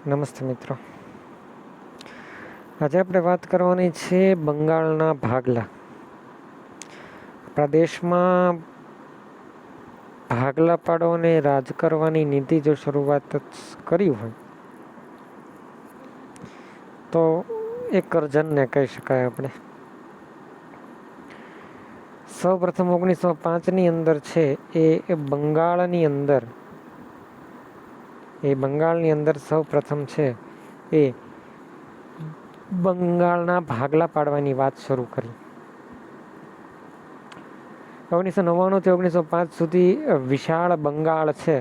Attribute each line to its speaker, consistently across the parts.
Speaker 1: નમસ્તે મિત્રો. આજે આપણે વાત કરવાની છે બંગાળના ભાગલા. આપણા દેશમાં ભાગલા પાડો અને રાજ કરવાની નીતિ જો શરૂઆત કરી હોય તો એ કરજનને કહી શકાય. આપણે સૌ પ્રથમ 1905ની અંદર છે એ બંગાળની અંદર સૌ પ્રથમ છે એ બંગાળના ભાગલા પાડવાની વાત શરૂ કરી. 1999 થી 1905 સુધી વિશાળ બંગાળ છે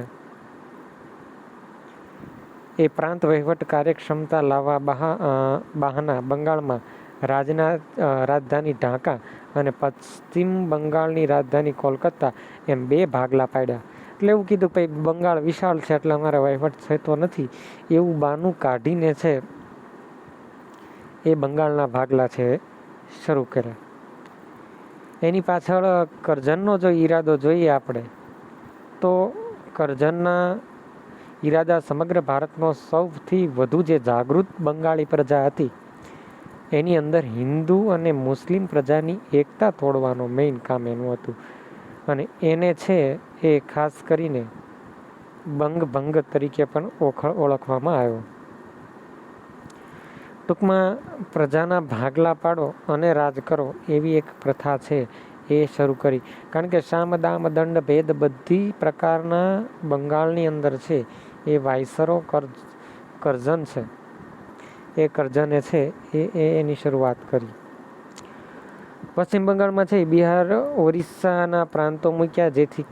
Speaker 1: એ પ્રાંત વહીવટ કાર્યક્ષમતા લાવવા બહાના બંગાળમાં રાજધાની ઢાકા અને પશ્ચિમ બંગાળની રાજધાની કોલકાતા એમ બે ભાગલા પાડ્યા. એટલે એવું કીધું કે બંગાળ વિશાળ છે એટલે અમારે વહીવટ થતો નથી, એવું બાનું કાઢીને છે એ બંગાળના ભાગલા છે શરૂ કર્યા. એની પાછળ કરજનનો જો ઈરાદો જોઈએ આપણે તો કરજનના ઈરાદા સમગ્ર ભારતનો સૌથી વધુ જે જાગૃત બંગાળી પ્રજા હતી એની અંદર હિન્દુ અને મુસ્લિમ પ્રજાની એકતા તોડવાનો મેઇન કામ એનું હતું. અને એને છે એ ખાસ કરીને બંગભંગ તરીકે પણ ઓળખવામાં આવ્યો. ટૂંકમાં પ્રજાના ભાગલા પાડો અને રાજ કરો એવી એક પ્રથા છે એ શરૂ કરી. કારણ કે સામ દામ દંડ ભેદ બધી પ્રકારના બંગાળની અંદર છે એ વાયસરો કરજન છે. એ કરજને છે એની શરૂઆત કરી. પશ્ચિમ બંગાળમાં છે બિહાર ઓરિસ્સાના પ્રાંતો મૂક્યા જેની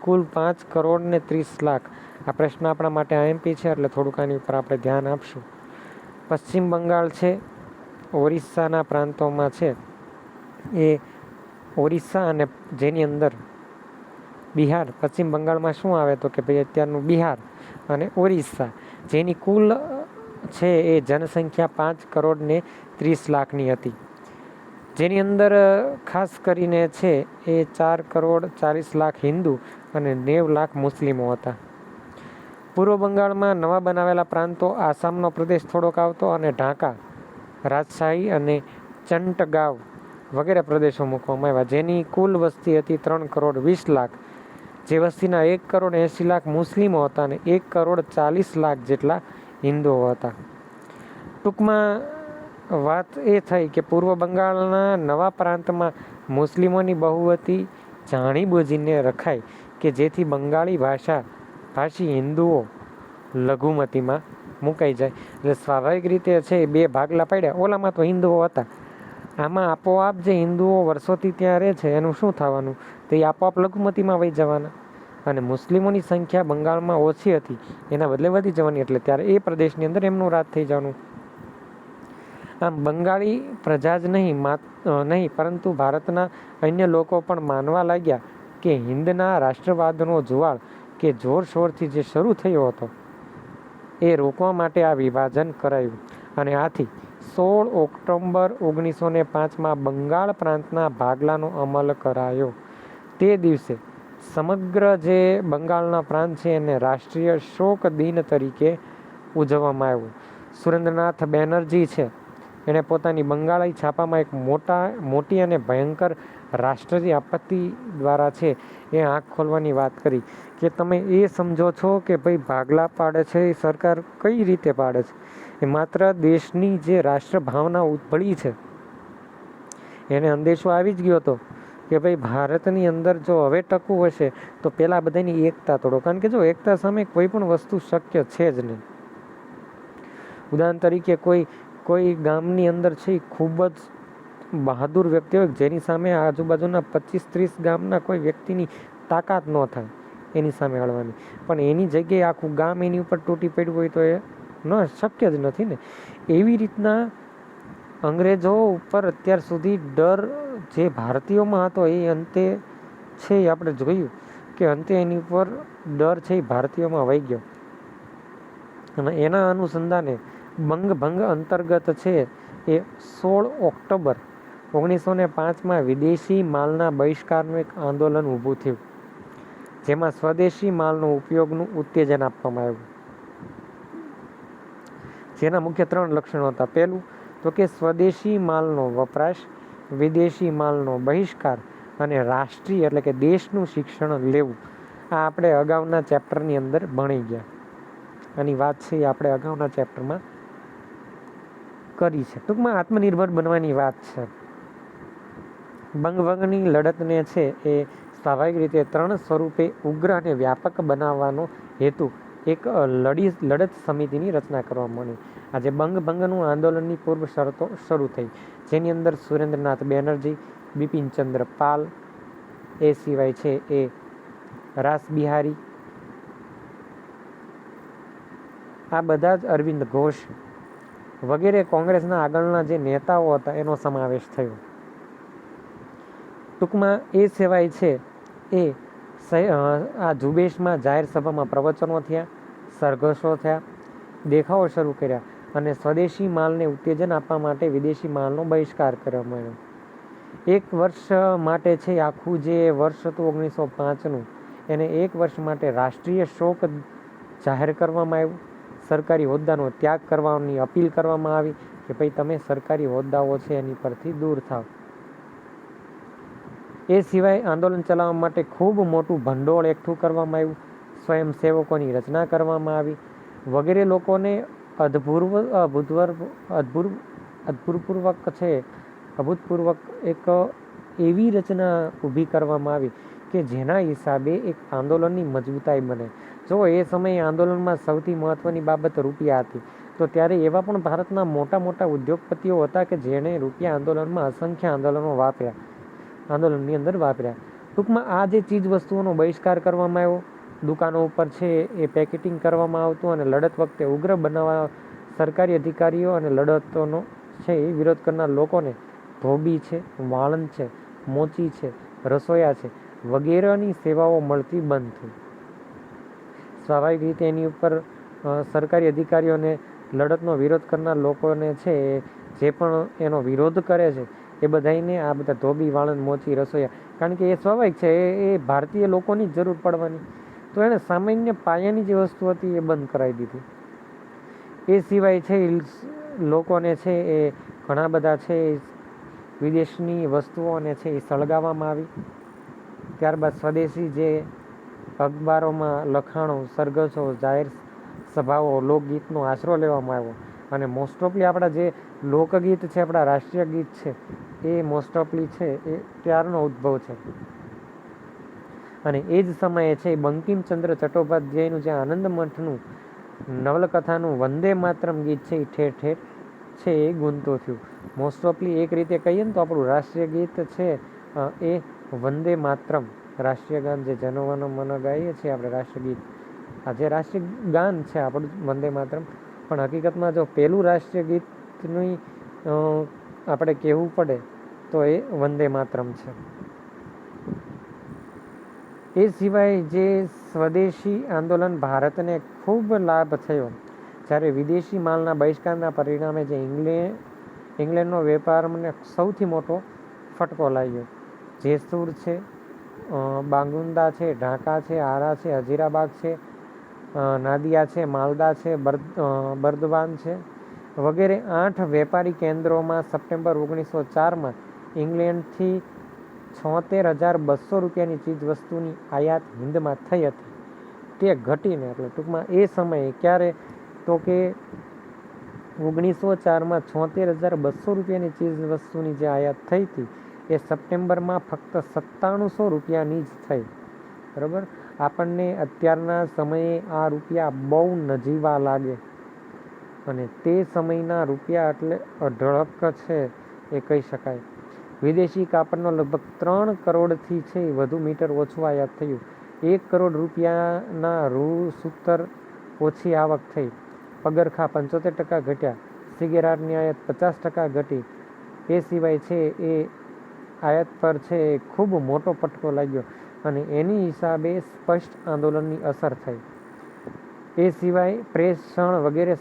Speaker 1: કુલ 5 કરોડ ને 30 લાખ. આ પ્રશ્ન આપણા માટે આઈએમપી છે એટલે થોડુંક આની ઉપર આપણે ધ્યાન આપશું. પશ્ચિમ બંગાળ છે ઓરિસ્સાના પ્રાંતોમાં છે એ ઓરિસ્સા અને જેની અંદર બિહાર. પશ્ચિમ બંગાળમાં શું આવે તો કે ભાઈ અત્યારનું બિહાર અને ઓરિસ્સા, જેની કુલ છે એ જનસંખ્યા 5 કરોડ ને 30 લાખની હતી. જેની અંદર ખાસ કરીને છે એ 4 કરોડ 40 લાખ હિન્દુ અને 90 લાખ મુસ્લિમો હતા. પૂર્વ બંગાળમાં નવા બનાવેલા પ્રાંતો આસામનો પ્રદેશ થોડોક આવતો અને ઢાકા, રાજશાહી અને ચંટગાંવ વગેરે પ્રદેશો મૂકવામાં આવ્યા. જેની કુલ વસ્તી હતી 3 કરોડ 20 લાખ. જે વસ્તીના 1 કરોડ 80 લાખ મુસ્લિમો હતા અને 1 કરોડ 40 લાખ જેટલા હિન્દુઓ હતા. ટૂંકમાં વાત એ થઈ કે પૂર્વ બંગાળના નવા પ્રાંતમાં મુસ્લિમોની બહુમતી જાણીબૂજીને રખાય કે જેથી બંગાળી ભાષી હિન્દુઓ લઘુમતીમાં મુકાઈ જાય. એટલે સ્વાભાવિક રીતે છે એ બે ભાગલા પાડ્યા. ઓલામાં તો હિન્દુઓ હતા, આમાં આપોઆપ જે હિન્દુઓ વર્ષોથી ત્યાં રહે છે એનું શું થવાનું, તો એ આપોઆપ લઘુમતીમાં વહી જવાના. અને મુસ્લિમોની સંખ્યા બંગાળમાં ઓછી હતી એના બદલે વધી જવાની. એટલે ત્યારે એ પ્રદેશની અંદર એમનું રાજ થઈ જવાનું. આમ બંગાળી પ્રજા જ નહીં પરંતુ ભારતના અન્ય લોકો પણ માનવા લાગ્યા કે હિન્દના રાષ્ટ્રવાદનો જુવાળ કે જોરશોરથી જે શરૂ થયો હતો એ રોકવા માટે આ વિભાજન કરાયું. અને આથી 16 ઓક્ટોબર 1905માં બંગાળ પ્રાંતના ભાગલાનો અમલ કરાયો. તે દિવસે સમગ્ર જે બંગાળના પ્રાંત છે એને રાષ્ટ્રીય શોક દિન તરીકે ઉજવવામાં આવ્યો. સુરેન્દ્રનાથ બેનર્જી છે એણે પોતાની બંગાળી છાપામાં એક મોટી અને ભયંકર રાષ્ટ્રીય આપત્તિ દ્વારા છે એ આંખ ખોલવાની વાત કરી કે તમે એ સમજો છો કે ભાઈ ભાગલા પાડે છે એ સરકાર કઈ રીતે પાડે છે. એ માત્ર દેશની જે રાષ્ટ્ર ભાવના ઉભળી છે એને અંદેશો આવી જ ગયો હતો કે ભાઈ ભારતની અંદર જો હવે ટકવું હશે તો પહેલાં બધાની એકતા તોડો. કારણ કે જો એકતા સામે કોઈ પણ વસ્તુ શક્ય છે જ નહીં. ઉદાહરણ તરીકે કોઈ ગામની અંદર છે એ ખૂબ જ બહાદુર વ્યક્તિ હોય જેની સામે આજુબાજુના 25-30 ગામના કોઈ વ્યક્તિની તાકાત ન થાય એની સામે લડવાની, પણ એની જગ્યાએ આખું ગામ એની ઉપર તૂટી પડ્યું હોય તો એ શક્ય જ નથી ને. એવી રીતના અંગ્રેજો ઉપર અત્યાર સુધી ડર જે ભારતીયોમાં હતો એ અંતે છે એ આપણે જોયું કે અંતે એની ઉપર ડર છે એ ભારતીયોમાં વહી ગયો. અને એના અનુસંધાને બંગભંગ અંતર્ગત છે એ 16 ઓક્ટોબર 1905માં વિદેશી માલના બહિષ્કારનું એક આંદોલન ઊભું થયું, જેમાં સ્વદેશી માલનો ઉપયોગનું ઉત્તેજન આપવામાં આવ્યું. જેના મુખ્ય 3 લક્ષણો હતા. પહેલું તો કે સ્વદેશી માલનો વપરાશ, વિદેશી માલનો બહિષ્કાર અને રાષ્ટ્રીય એટલે કે દેશનું શિક્ષણ લેવું. આ આપણે અગાઉના ચેપ્ટરની અંદર ભણી ગયા. આની વાત છે એ આપણે અગાઉના ચેપ્ટરમાં કરી છે. ટૂંકમાં આત્મનિર્ભર બનવાની વાત છે. બંગભંગની લડતને છે એ સ્વાભાવિક રીતે 3 સ્વરૂપે ઉગ્ર અને વ્યાપક બનાવવાનો હેતુ એક લડત સમિતિની રચના કરવા મળી. આજે બંગભંગનું આંદોલનની પૂર્વ શરતો શરૂ થઈ, જેની અંદર સુરેન્દ્રનાથ બેનર્જી, બિપિનચંદ્ર પાલ, એ સિવાય છે એ રાસબિહારી, આ બધા જ અરવિંદ ઘોષ વગેરે કોંગ્રેસના આગળના જે નેતાઓ હતા એનો સમાવેશ થયો. ટૂંકમાં એ સિવાય છે એ આ ઝુંબેશમાં જાહેર સભામાં પ્રવચનો થયા, સરઘસો થયા, દેખાવો શરૂ કર્યા અને સ્વદેશી માલને ઉત્તેજન આપવા માટે વિદેશી માલનો બહિષ્કાર કરવામાં આવ્યો. 1 વર્ષ માટે છે આખું જે વર્ષ હતું 1905નું, એને 1 વર્ષ માટે રાષ્ટ્રીય શોક જાહેર કરવામાં આવ્યું. સરકારી હોદ્દાનો ત્યાગ કરવાની અપીલ કરવામાં આવી કે ભાઈ તમે સરકારી હોદ્દાઓ છે એની પરથી દૂર થાવ. એ સિવાય આંદોલન ચલાવવા માટે ખૂબ મોટું ભંડોળ એકઠું કરવામાં આવ્યું, સ્વયંસેવકોની રચના કરવામાં આવી વગેરે લોકોને અભૂતપૂર્વક એક એવી રચના ઊભી કરવામાં આવી કે જેના હિસાબે એક આંદોલનની મજબૂતાઈ બને. જો એ સમયે આંદોલનમાં સૌથી મહત્ત્વની બાબત રૂપિયા હતી, તો ત્યારે એવા પણ ભારતના મોટા મોટા ઉદ્યોગપતિઓ હતા કે જેણે રૂપિયા આંદોલનમાં અસંખ્ય આંદોલનની અંદર વાપર્યા. ટૂંકમાં આ જે ચીજ વસ્તુઓનો બહિષ્કાર કરવામાં આવ્યો, દુકાનો ઉપર છે એ પેકેટિંગ કરવામાં આવતું અને લડત વખતે ઉગ્ર બનાવવા સરકારી અધિકારીઓ અને લડતોનો છે એ વિરોધ કરનાર લોકોને ધોબી છે, વાળંદ છે, મોચી છે, રસોયા છે વગેરેની સેવાઓ મળતી બંધ થઈ. સ્વાભાવિક રીતે એની ઉપર સરકારી અધિકારીઓને લડતનો વિરોધ કરનાર લોકોને છે જે પણ એનો વિરોધ કરે છે એ બધાને આ બધા ધોબી, વાળંદ, મોચી, રસોયા, કારણ કે એ સ્વાભાવિક છે, એ ભારતીય લોકોની જ જરૂર પડવાની, તો એણે સામાન્ય પાયાની જે વસ્તુ હતી એ બંધ કરાવી દીધી. એ સિવાય છે લોકોને છે એ ઘણા બધા છે વિદેશની વસ્તુઓને છે એ સળગાવવામાં આવી. ત્યારબાદ સ્વદેશી જે અખબારોમાં લખાણો, સરઘસો, જાહેર સભાઓ, લોકગીતનો આશરો લેવામાં આવ્યો અને મોસ્ટ ઓફલી આપણા જે લોકગીત છે, આપણા રાષ્ટ્રીય ગીત છે, એ મોસ્ટ ઓફલી છે એ ત્યારનો ઉદ્ભવ છે. અને એ જ સમયે છે બંકિમચંદ્ર ચટ્ટોપાધ્યાયનું જે આનંદ મઠનું નવલકથાનું વંદે માતરમ ગીત છે એ ઠેર ઠેર છે એ ગુંજતું થયું. મોસ્ટ ઓફલી એક રીતે કહીએ ને તો આપણું રાષ્ટ્રીય ગીત છે એ વંદે માતરમ, રાષ્ટ્રીય ગાન જે જનગણ મન ગાઈએ છીએ આપણે રાષ્ટ્રીય ગીત, આ જે રાષ્ટ્રીય ગાન છે આપણું વંદે માતરમ, પણ હકીકતમાં જો પહેલું રાષ્ટ્રીય ગીતની આપણે કહેવું પડે તો એ વંદે માતરમ છે. એ સિવાય જે સ્વદેશી આંદોલન ભારતને ખૂબ લાભ થયો, જ્યારે વિદેશી માલના બહિષ્કારના પરિણામે જે ઇંગ્લેન્ડનો વેપારને સૌથી મોટો ફટકો લાગ્યો. જેસુર છે, બાંગુંદા છે, ઢાકા છે, આરા છે, હજીરાબાગ છે, નાદિયા છે, માલદા છે, બર્દવાન છે વગેરે 8 વેપારી કેન્દ્રોમાં સપ્ટેમ્બર 1904માં ઇંગ્લેન્ડથી 76,200 રૂપિયાની ચીજ વસ્તુની આયાત હિન્દમાં થઈ હતી. તે ઘટીને એટલે ટૂંકમાં એ સમયે ક્યારે તો કે 1904માં 76,200 રૂપિયાની ચીજ વસ્તુની જે આયાત થઈ હતી એ સપ્ટેમ્બરમાં ફક્ત 9700 રૂપિયાની જ થઈ. બરાબર, આપણને અત્યારના સમયે આ રૂપિયા બહુ નજીવા લાગે અને તે સમયના રૂપિયા એટલે અઢળક છે એ કહી શકાય. વિદેશી કાપડનો લગભગ 3 કરોડથી છે વધુ મીટર ઓછું આયાત થયું. 1 કરોડ રૂપિયાના સૂતર ઓછી આવક થઈ. પગરખાં 75% ઘટ્યા. સિગારેટની આયાત 50% ઘટી. એ સિવાય છે એ આયાત પર છે એ ખૂબ મોટો ફટકો લાગ્યો અને એની હિસાબે સ્પષ્ટ આંદોલનની અસર થઈ. એ સિવાય પ્રેસ, ક્ષણ વગેરે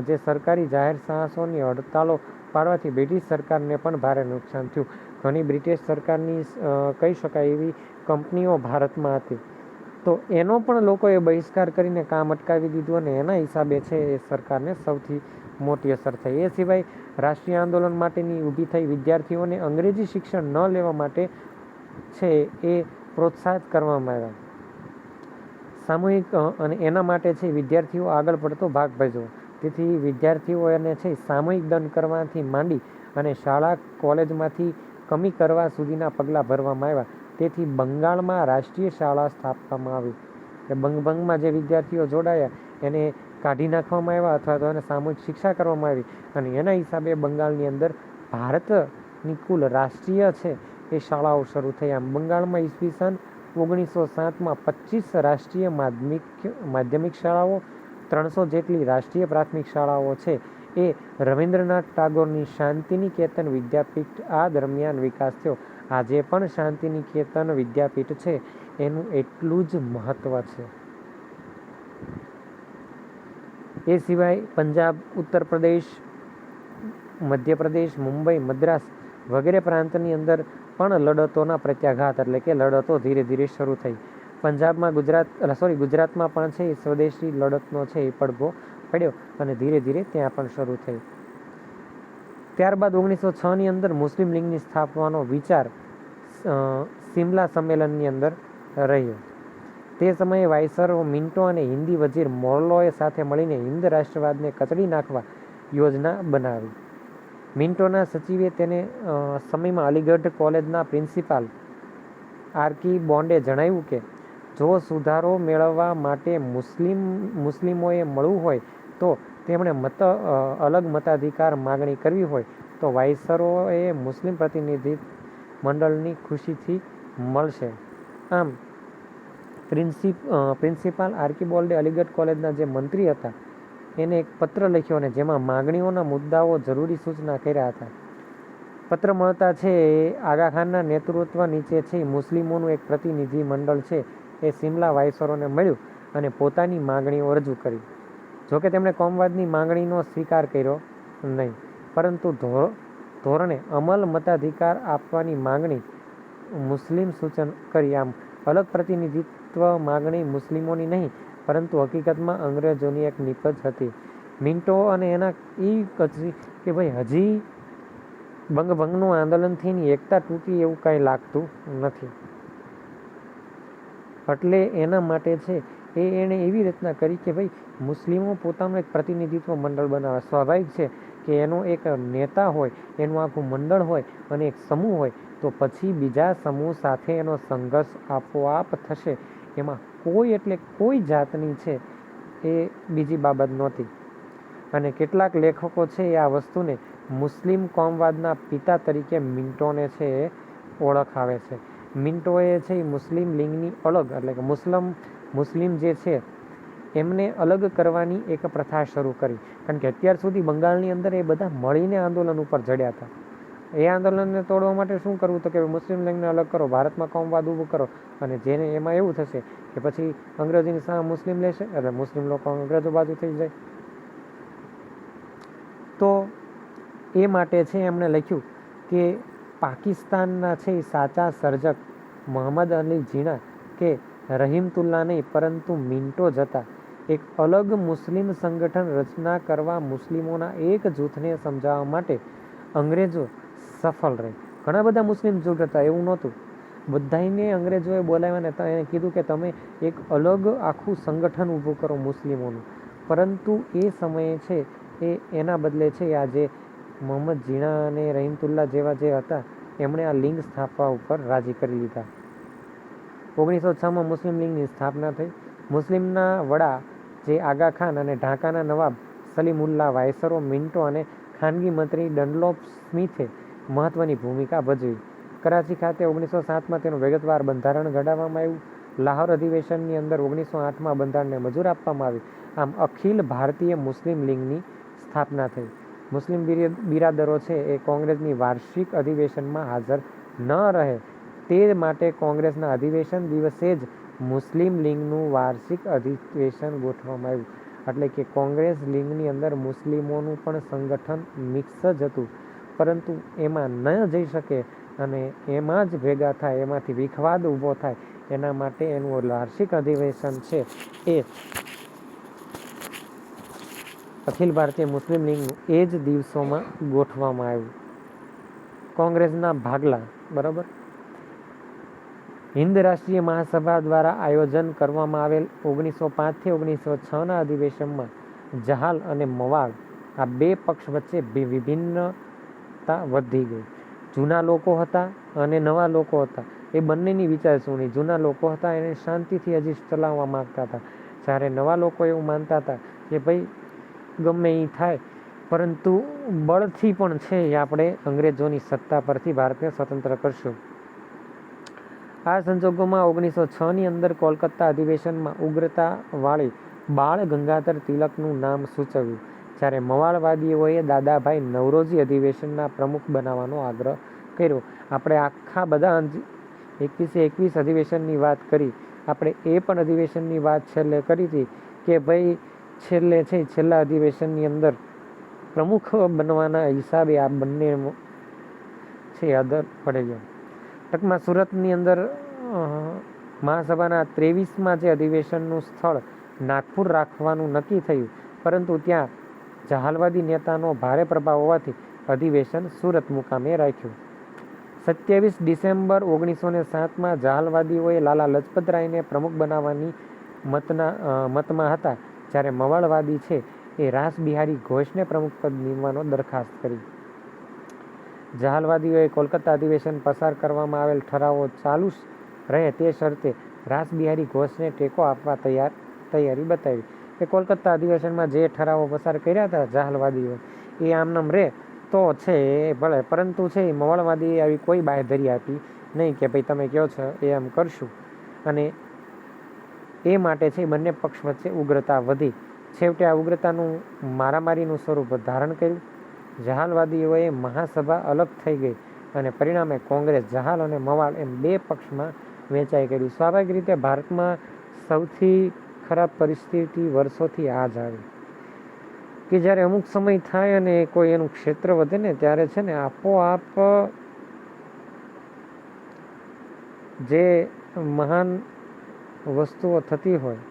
Speaker 1: જે સરકારી જાહેર સાહસોની હડતાળો પાડવાથી બ્રિટિશ સરકારને પણ ભારે નુકસાન થયું. ઘણી બ્રિટિશ સરકારની કહી શકાય એવી કંપનીઓ ભારતમાં હતી, તો એનો પણ લોકોએ બહિષ્કાર કરીને કામ અટકાવી દીધું અને એના હિસાબે છે એ સરકારને સૌથી મોટી અસર થઈ. એ સિવાય રાષ્ટ્રીય આંદોલન માટેની ઊભી થઈ વિદ્યાર્થીઓને અંગ્રેજી શિક્ષણ ન લેવા માટે છે એ પ્રોત્સાહિત કરવામાં આવ્યા. સામૂહિક અને એના માટે છે વિદ્યાર્થીઓ આગળ પડતો ભાગ ભજવો. તેથી વિદ્યાર્થીઓને છે સામૂહિક દંડ કરવાથી માંડી અને શાળા કોલેજમાંથી કમી કરવા સુધીના પગલાં ભરવામાં આવ્યા. તેથી બંગાળમાં રાષ્ટ્રીય શાળા સ્થાપવામાં આવી. બંગભંગમાં જે વિદ્યાર્થીઓ જોડાયા એને કાઢી નાખવામાં આવ્યા અથવા તો એને સામૂહિક શિક્ષા કરવામાં આવી અને એના હિસાબે બંગાળની અંદર ભારતની કુલ રાષ્ટ્રીય છે એ શાળાઓ શરૂ થઈ. આમ બંગાળમાં ઈસવીસન 1907માં 25 રાષ્ટ્રીય માધ્યમિક શાળાઓ, 300 જેટલી રાષ્ટ્રીય પ્રાથમિક શાળાઓ છે એ રવિન્દ્રનાથ ટાગોરની શાંતિનિકેતન વિદ્યાપીઠ આ દરમિયાન વિકાસ થયો. આજે પણ શાંતિનિકેતન વિદ્યાપીઠ છે એનું એટલું જ મહત્વ છે. એ સિવાય પંજાબ, ઉત્તર પ્રદેશ, મધ્યપ્રદેશ, મુંબઈ, મદ્રાસ વગેરે પ્રાંતની અંદર પણ લડતોના પ્રત્યાઘાત એટલે કે લડતો ધીરે ધીરે શરૂ થઈ. પંજાબમાં ગુજરાતમાં પણ છે સ્વદેશી લડતનો છે એ પડઘો પડ્યો અને ધીરે ધીરે ત્યાં પણ શરૂ થઈ. ત્યારબાદ 1906ની અંદર મુસ્લિમ લીગની સ્થાપવાનો વિચાર સિમલા સંમેલનની અંદર રહ્યો. તે સમયે વાઇસરો મિન્ટો અને હિન્દી વજીર મોર્લોએ સાથે મળીને હિન્દ રાષ્ટ્રવાદને કચડી નાખવા યોજના બનાવી. મિન્ટોના સચિવે તેને સમયમાં અલીગઢ કોલેજના પ્રિન્સિપાલ આરકી બોન્ડે જણાવ્યું કે જો સુધારો મેળવવા માટે મુસ્લિમોએ મળવું હોય તો તેમણે અલગ મતાધિકાર માગણી કરવી હોય તો વાઇસરોએ મુસ્લિમ પ્રતિનિધિ મંડળની ખુશીથી મળશે. આમ પ્રિન્સિપાલ આરકી બોન્ડે અલીગઢ કોલેજના જે મંત્રી હતા એને એક પત્ર લખ્યો અને જેમાં માગણીઓના મુદ્દાઓ જરૂરી સૂચના કર્યા હતા. પત્ર મળતા છે આગા ખાનના નેતૃત્વ નીચે છે મુસ્લિમોનું એક પ્રતિનિધિ મંડળ છે એ સિમલા વાઇસરોને મળ્યું અને પોતાની માગણીઓ રજૂ કરી. જોકે તેમણે કોમવાદની માગણીનો સ્વીકાર કર્યો નહીં, પરંતુ ધોરણે અમલ મતાધિકાર આપવાની માગણી મુસ્લિમ સૂચન કરી. આમ અલગ પ્રતિનિધિત્વ માગણી મુસ્લિમોની નહીં પરંતુ હકીકતમાં અંગ્રેજોની એક નીપજ હતી. મિન્ટો અને એના એ કચરી કે ભાઈ હજી બંગભંગનું આંદોલનથી એકતા તૂટી એવું કાંઈ લાગતું નથી. એટલે એના માટે છે એણે એવી રચના કરી કે ભાઈ મુસ્લિમો પોતાનું એક પ્રતિનિધિત્વ મંડળ બનાવે. સ્વાભાવિક છે કે એનો એક નેતા હોય, એનું આખું મંડળ હોય અને એક સમૂહ હોય તો પછી બીજા સમૂહ સાથે એનો સંઘર્ષ આપોઆપ થશે. એમાં કોઈ એટલે કોઈ જાતની છે એ બીજી બાબત નહોતી. અને કેટલાક લેખકો છે એ આ વસ્તુને મુસ્લિમ કોમવાદના પિતા તરીકે મિન્ટોને છે એ ઓળખાવે છે. મિન્ટોએ છે એ મુસ્લિમ લીગની અલગ એટલે કે મુસ્લિમ જે છે એમને અલગ કરવાની એક પ્રથા શરૂ કરી. કારણ કે અત્યાર સુધી બંગાળની અંદર એ બધા મળીને આંદોલન ઉપર ચડ્યા હતા. એ આંદોલનને તોડવા માટે શું કરવું તો કે મુસ્લિમ લીગને અલગ કરો, ભારતમાં કોમવાદ ઊભું કરો અને જેને એમાં એવું થશે કે પછી અંગ્રેજીની સામે મુસ્લિમ લેશે એટલે મુસ્લિમ લોકો અંગ્રેજો બાજુ થઈ જાય. તો એ માટે છે એમણે લખ્યું કે પાકિસ્તાનના છે સાચા સર્જક મોહમ્મદ અલી જીણા કે રહીમતુલ્લા નહીં પરંતુ મિન્ટો જ હતા. એક અલગ મુસ્લિમ સંગઠન રચના કરવા મુસ્લિમોના એક જૂથને સમજાવવા માટે અંગ્રેજો સફળ રહે. ઘણા બધા મુસ્લિમ જૂથ હતા, એવું નહોતું. બધાને અંગ્રેજોએ બોલાવ્યા ને એને કીધું કે તમે એક અલગ આખું સંગઠન ઊભું કરો મુસ્લિમોનું. પરંતુ એ સમયે છે એના બદલે છે આજે મોહમ્મદ જીણા અને રહીમતુલ્લા જેવા જે હતા એમણે આ લીગ સ્થાપવા ઉપર રાજી કરી લીધા. 1906માં મુસ્લિમ લીગની સ્થાપના થઈ. મુસ્લિમના વડા જે આગા ખાન અને ઢાકાના નવાબ સલીમુલ્લા, વાઇસરો મિન્ટો અને ખાનગી મંત્રી ડનલોપ સ્મિથે મહત્વની ભૂમિકા ભજવી. કરાચી ખાતે 1907માં તેનું વિગતવાર બંધારણ ઘડવામાં આવ્યું. લાહોર અધિવેશનની અંદર 1908માં બંધારણને મંજૂર આપવામાં આવી. આમ અખિલ ભારતીય મુસ્લિમ લીગની સ્થાપના થઈ. મુસ્લિમ બિરાદરો છે એ કોંગ્રેસની વાર્ષિક અધિવેશનમાં હાજર ન રહે તે માટે કોંગ્રેસના અધિવેશન દિવસે જ મુસ્લિમ લીગનું વાર્ષિક અધિવેશન ગોઠવવામાં આવ્યું. એટલે કે કોંગ્રેસ લીગની અંદર મુસ્લિમોનું પણ સંગઠન મિક્સ જ હતું, પરંતુ એમાં ન જઈ શકે અને એમાં જ ભેગા થાય, એમાંથી વિખવાદ ઊભો થાય એના માટે એનું વાર્ષિક અધિવેશન છે એ અખિલ ભારતીય મુસ્લિમ લીગનું એ જ દિવસોમાં ગોઠવવામાં આવ્યું. કોંગ્રેસના ભાગલા, બરાબર. હિન્દ રાષ્ટ્રીય મહાસભા દ્વારા આયોજન કરવામાં આવેલ 1905 થી 1906ના અધિવેશનમાં જહાલ અને મવાળ આ બે પક્ષ વચ્ચે વિભિન્નતા વધી ગઈ. જૂના લોકો હતા અને નવા લોકો હતા, એ બંનેની વિચારસરણી. જૂના લોકો હતા એને શાંતિથી હજી ચલાવવા માંગતા હતા, જ્યારે નવા લોકો એવું માનતા હતા કે ભાઈ ગમે એ થાય, પરંતુ બળથી પણ છે એ આપણે અંગ્રેજોની સત્તા પરથી ભારતને સ્વતંત્ર કરશું. આ સંજોગોમાં 1906ની અંદર કોલકાતા અધિવેશનમાં ઉગ્રતાવાળી બાળ ગંગાધર તિલકનું નામ સૂચવ્યું, જ્યારે મવાળવાદીઓએ દાદાભાઈ નવરોજી અધિવેશનના પ્રમુખ બનાવવાનો આગ્રહ કર્યો. આપણે આખા બધા 21 અધિવેશનની વાત કરી, આપણે એ પણ અધિવેશનની વાત છેલ્લે કરી હતી કે ભાઈ છેલ્લા અધિવેશનની અંદર પ્રમુખ બનવાના હિસાબે આ બંને છે આદર પડે ગયો. ટૂંકમાં સુરતની અંદર મહાસભાના 23માં જે અધિવેશનનું સ્થળ નાગપુર રાખવાનું નક્કી થયું, પરંતુ ત્યાં જહાલવાદી નેતાનો ભારે પ્રભાવ હોવાથી અધિવેશન સુરત મુકામે રાખ્યું. 27 ડિસેમ્બર 1907માં જહાલવાદીઓએ લાલા લજપતરાયને પ્રમુખ બનાવવાની મતમાં હતા, જ્યારે મવાળવાદી છે એ રાસબિહારી ઘોષને પ્રમુખ પદ નિમવાનો દરખાસ્ત કરી. જહાલવાદીઓએ કોલકાતા અધિવેશન પસાર કરવામાં આવેલ ઠરાવો ચાલુ રહે તે શરતે રાસબિહારી ઘોષને ટેકો આપવા તૈયારી બતાવી. એ કોલકાતા અધિવેશનમાં જે ઠરાવો પસાર કર્યા હતા જહાલવાદીઓ, એ આમનામ રહે તો છે એ ભલે, પરંતુ છે એ મવાળવાદીએ આવી કોઈ બાંયધરી આપી નહીં કે ભાઈ તમે કહો છો એ આમ કરશું. અને એ માટે છે બંને પક્ષ વચ્ચે ઉગ્રતા વધી. છેવટે આ ઉગ્રતાનું મારામારીનું સ્વરૂપ ધારણ કર્યું. જહાલવાદીઓએ મહાસભા અલગ થઈ ગઈ અને પરિણામે કોંગ્રેસ જહાલ અને મવાળ એમ બે પક્ષમાં વહેંચાઈ ગયું. સ્વાભાવિક રીતે ભારતમાં સૌથી ખરાબ પરિસ્થિતિ વર્ષોથી આ જ આવી કે જ્યારે અમુક સમય થાય અને કોઈ એનું ક્ષેત્ર વધે ને ત્યારે છે ને આપોઆપ જે મહાન વસ્તુઓ થતી હોય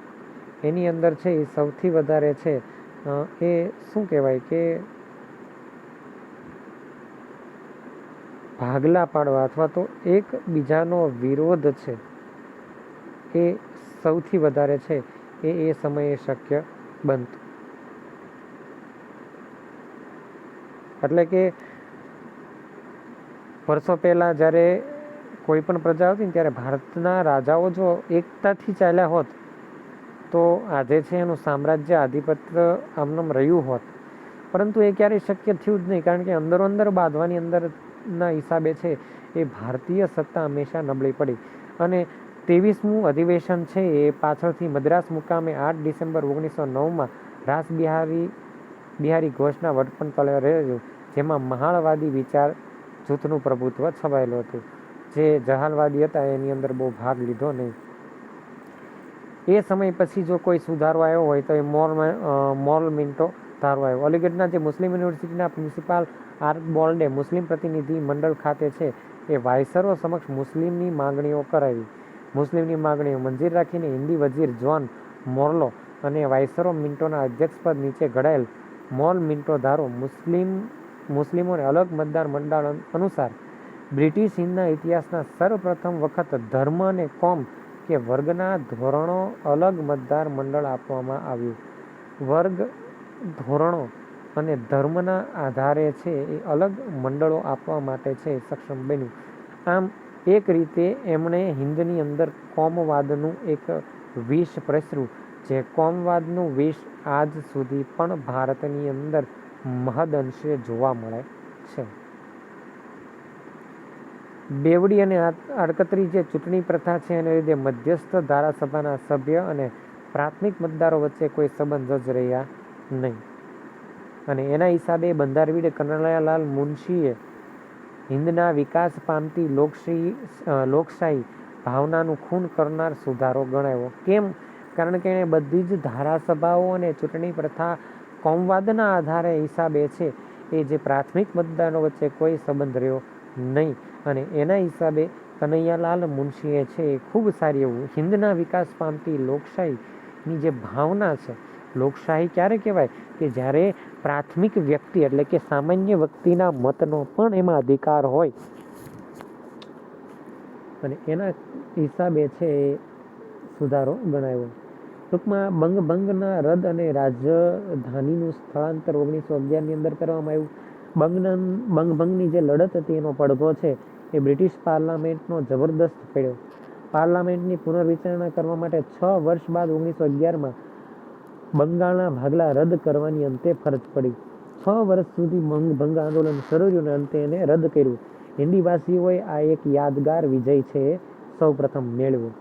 Speaker 1: એની અંદર છે એ સૌથી વધારે છે એ શું કહેવાય કે ભાગલા પાડવા અથવા તો એકબીજાનો વિરોધ છે એ સૌથી વધારે છે એ સમયે શક્ય બનતું. એટલે કે વર્ષો પહેલાં જ્યારે કોઈ પણ પ્રજા હતી ને ત્યારે ભારતના રાજાઓ જો એકતાથી ચાલ્યા હોત તો આજે છે એનું સામ્રાજ્ય આધિપત્ય આમનામ રહ્યું હોત, પરંતુ એ ક્યારેય શક્ય થયું જ નહીં, કારણ કે અંદરોઅંદર બાંધવાની અંદરના હિસાબે છે એ ભારતીય સત્તા હંમેશા નબળી પડી. અને 23મું અધિવેશન છે એ પાછળથી મદ્રાસ મુકામે 8 ડિસેમ્બર 1909માં બિહારી ઘોષના વડપણ તળે રહ્યું, જેમાં મહાળવાદી વિચાર જૂથનું પ્રભુત્વ છવાયેલું હતું. જે જહાલવાદી હતા એની અંદર બહુ ભાગ લીધો નહીં. એ સમય પછી જો કોઈ સુધારો આવ્યો હોય તો એ મોરલ મિન્ટો ધારો આવ્યો. અલીગઢના જે મુસ્લિમ યુનિવર્સિટીના પ્રિન્સિપાલ આર્કબોલ્ડે મુસ્લિમ પ્રતિનિધિ મંડળ ખાતે છે એ વાયસરો સમક્ષ મુસ્લિમની માગણીઓ કરાવી. મુસ્લિમની માગણીઓ મંજૂર રાખીને હિન્દી વજીર જ્હોન મોર્લો અને વાયસરો મિન્ટોના અધ્યક્ષપદ નીચે ઘડાયેલ મોલ મિન્ટો ધારો મુસ્લિમોને અલગ મતદાર મંડળ અનુસાર બ્રિટિશ હિન્દના ઇતિહાસના સર્વપ્રથમ વખત ધર્મ અને કોમ કે વર્ગના ધોરણો અલગ મતદાર મંડળ આપવામાં આવ્યું. વર્ગ, ધોરણો અને ધર્મના આધારે છે એ અલગ મંડળો આપવા માટે છે સક્ષમ બન્યું. આમ એક રીતે એમણે હિન્દની અંદર કોમવાદનું એક વિષ પ્રસર્યું, જે કોમવાદનું વિષ આજ સુધી પણ ભારતની અંદર મહદઅંશે જોવા મળે છે. બેવડી અને આડકતરી જે ચૂંટણી પ્રથા છે એને લીધે મધ્યસ્થ ધારાસભાના સભ્ય અને પ્રાથમિક મતદારો વચ્ચે કોઈ સંબંધ જ રહ્યા નહીં. અને એના હિસાબે બંધારવીર કનૈયાલાલ મુનશીએ હિન્દના વિકાસ પામતી લોકશાહી ભાવનાનું ખૂન કરનાર સુધારો ગણાવ્યો. કેમ? કારણ કે એણે બધી જ ધારાસભાઓ અને ચૂંટણી પ્રથા કોમવાદના આધારે હિસાબે છે એ જે પ્રાથમિક મતદારો વચ્ચે કોઈ સંબંધ રહ્યો નહીં, અને એના હિસાબે કનૈયાલાલ મુનશીએ છે એ ખૂબ સારી એવું હિન્દના વિકાસ પામતી લોકશાહીની જે ભાવના છે, લોકશાહી ક્યારે કહેવાય કે જ્યારે પ્રાથમિક વ્યક્તિ એટલે કે સામાન્ય વ્યક્તિના મતનો પણ એમાં અધિકાર હોય અને એના હિસાબે છે એ સુધારો ગણાયો. ટૂંકમાં બંગના રદ અને રાજધાનીનું સ્થળાંતર 1911ની અંદર કરવામાં આવ્યું. ભંગની જે લડત હતી એનો પડઘો છે એ બ્રિટિશ પાર્લામેન્ટનો જબરદસ્ત પડ્યો. પાર્લામેન્ટની પુનર્વિચારણા કરવા માટે 6 વર્ષ બાદ 1911માં બંગાળના ભાગલા રદ કરવાની અંતે ફરજ પડી. 6 વર્ષ સુધી ભંગ આંદોલન શરૂ રહ્યું અને અંતે એને રદ કર્યું. હિન્દીવાસીઓએ આ એક યાદગાર વિજય છે સૌ પ્રથમ મેળવ્યો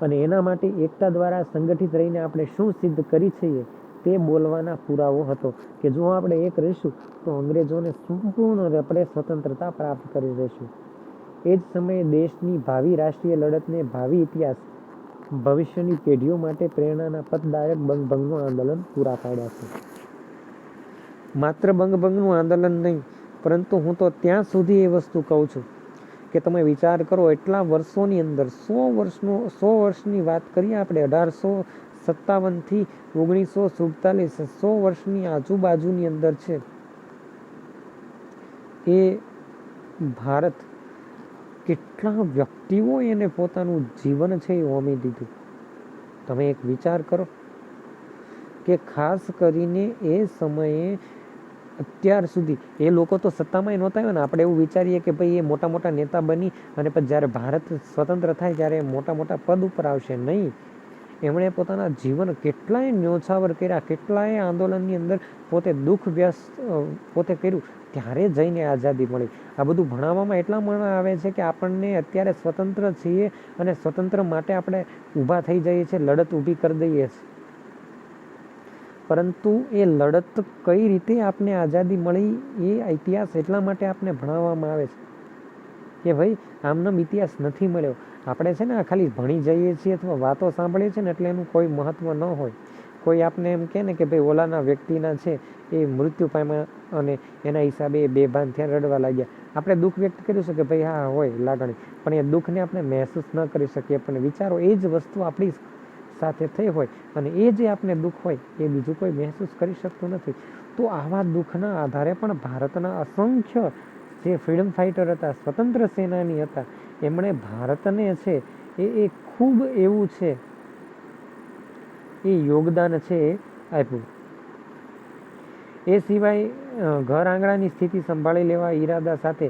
Speaker 1: અને એના માટે એકતા દ્વારા સંગઠિત રહીને આપણે શું સિદ્ધ કરી છીએ તે બોલવાના પુરાવો હતો કે જો આપણે એક રહીશું તો અંગ્રેજોને સંપૂર્ણ આપણે સ્વતંત્રતા પ્રાપ્ત કરી દઈશું. એ જ સમયે દેશની ભાવિ રાષ્ટ્રીય લડતને ભાવિ ઇતિહાસ ભવિષ્યની પેઢીઓ માટે પ્રેરણાના પથદાયક બંગનું આંદોલન પૂરા પાડ્યા છે. માત્ર બંગનું આંદોલન નહીં, પરંતુ હું તો ત્યાં સુધી એ વસ્તુ કહું છું કે તમે વિચાર કરો એટલા વર્ષોની અંદર 100 વર્ષની વાત કરીએ આપણે 1857થી 1947, 100 વર્ષની આજુબાજુની અંદર છે એ ભારત કેટલા વ્યક્તિઓ એને પોતાનું જીવન છે એ હોમી દીધું. તમે એક વિચાર કરો કે ખાસ કરીને એ સમયે અત્યાર સુધી એ લોકો તો સત્તામાં નહોતા આવ્યા ને. આપણે એવું વિચારીએ કે ભાઈ એ મોટા મોટા નેતા બની અને પછી જ્યારે ભારત સ્વતંત્ર થાય ત્યારે મોટા મોટા પદ ઉપર આવશે. નહીં, એમણે પોતાના જીવન કેટલાય ન્યોછાવર કર્યા, કેટલાય આંદોલનની અંદર પોતે દુઃખ વ્યસ્ત પોતે કર્યું, ત્યારે જઈને આઝાદી મળી. આ બધું ભણાવવામાં એટલા મણા આવે છે કે આપણને અત્યારે સ્વતંત્ર છીએ અને સ્વતંત્ર માટે આપણે ઊભા થઈ જઈએ છીએ, લડત ઊભી કરી દઈએ છીએ. પરંતુ એ લડત કઈ રીતે આપને આઝાદી મળી એ ઇતિહાસ એટલા માટે આપને ભણાવવામાં આવે છે કે ભાઈ આમનો ઇતિહાસ નથી મળ્યો. આપણે છે ને આ ખાલી ભણી જઈએ છીએ અથવા વાતો સાંભળીએ છીએ ને એટલે એનું કોઈ મહત્વ ન હોય. કોઈ આપને એમ કહે ને કે ભાઈ ઓલાના વ્યક્તિના છે એ મૃત્યુ પામ્યા અને એના હિસાબે એ બેભાન થયા, રડવા લાગ્યા. આપણે દુઃખ વ્યક્ત કર્યું છે કે ભાઈ હા હોય લાગણી, પણ એ દુઃખને આપણે મહેસૂસ ન કરી શકીએ. પણ વિચારો એ જ વસ્તુ આપણી સાથે થઈ હોય અને એ જે આપણે દુઃખ હોય એ બીજું કોઈ મહેસૂસ કરી શકતું નથી. તો આવા દુઃખના આધારે પણ ભારતના અસંખ્ય જે ફ્રીડમ ફાઇટર હતા, સ્વતંત્ર સેનાની હતા, એમણે ભારતને છે એ ખૂબ એવું છે એ યોગદાન છે એ આપ્યું. એ સિવાય ઘર આંગણાની સ્થિતિ સંભાળી લેવા ઈરાદા સાથે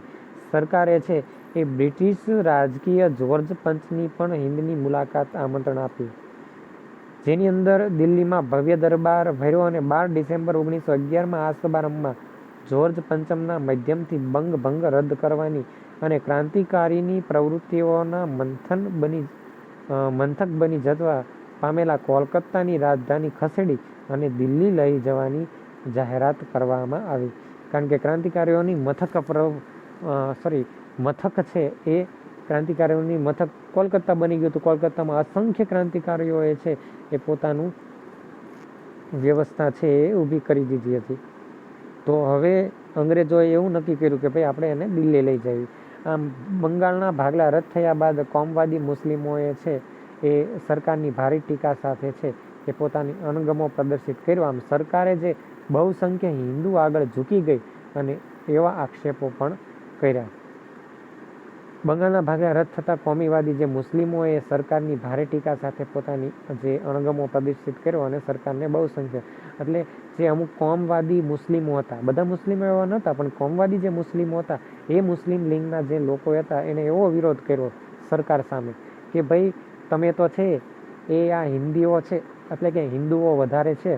Speaker 1: સરકારે છે એ બ્રિટિશ રાજકીય જ્યોર્જ પંચની પણ હિન્દની મુલાકાત આમંત્રણ આપ્યું, જેની અંદર દિલ્હીમાં ભવ્ય દરબાર ભર્યો અને 12 ડિસેમ્બર 1911માં આ સમારંભમાં જ્યોર્જ પંચમના માધ્યમથી ભંગ રદ કરવાની અને ક્રાંતિકારીની પ્રવૃત્તિઓના મંથક બની જવા પામેલા કોલકાતાની રાજધાની ખસેડી અને દિલ્હી લઈ જવાની જાહેરાત કરવામાં આવી. કારણ કે ક્રાંતિકારીઓની મથક છે એ ક્રાંતિકારીઓની મથક કોલકાતા બની ગયું હતું. કોલકાતામાં અસંખ્ય ક્રાંતિકારીઓએ છે એ પોતાનું વ્યવસ્થા છે એ ઊભી કરી દીધી હતી. તો હવે અંગ્રેજોએ એવું નક્કી કર્યું કે ભાઈ આપણે એને દિલ્હી લઈ જઈએ. આમ બંગાળના ભાગલા રદ થયા બાદ કોમવાદી મુસ્લિમોએ છે એ સરકારની ભારે ટીકા સાથે છે એ પોતાની અણગમો પ્રદર્શિત કર્યો. આમ સરકારે જે બહુસંખ્ય હિન્દુ આગળ ઝૂકી ગઈ અને એવા આક્ષેપો પણ કર્યા. બંગાળના ભાગલા રદ થતાં કોમીવાદી જે મુસ્લિમોએ સરકારની ભારે ટીકા સાથે પોતાની જે અણગમો પ્રદર્શિત કર્યો અને સરકારને બહુસંખ્ય એટલે જે અમુક કોમવાદી મુસ્લિમો હતા, બધા મુસ્લિમો એવા નહોતા પણ કોમવાદી જે મુસ્લિમો હતા એ મુસ્લિમ લીગના જે લોકો હતા એને એવો વિરોધ કર્યો સરકાર સામે કે ભાઈ તમે તો છે એ આ હિન્દીઓ છે એટલે કે હિન્દુઓ વધારે છે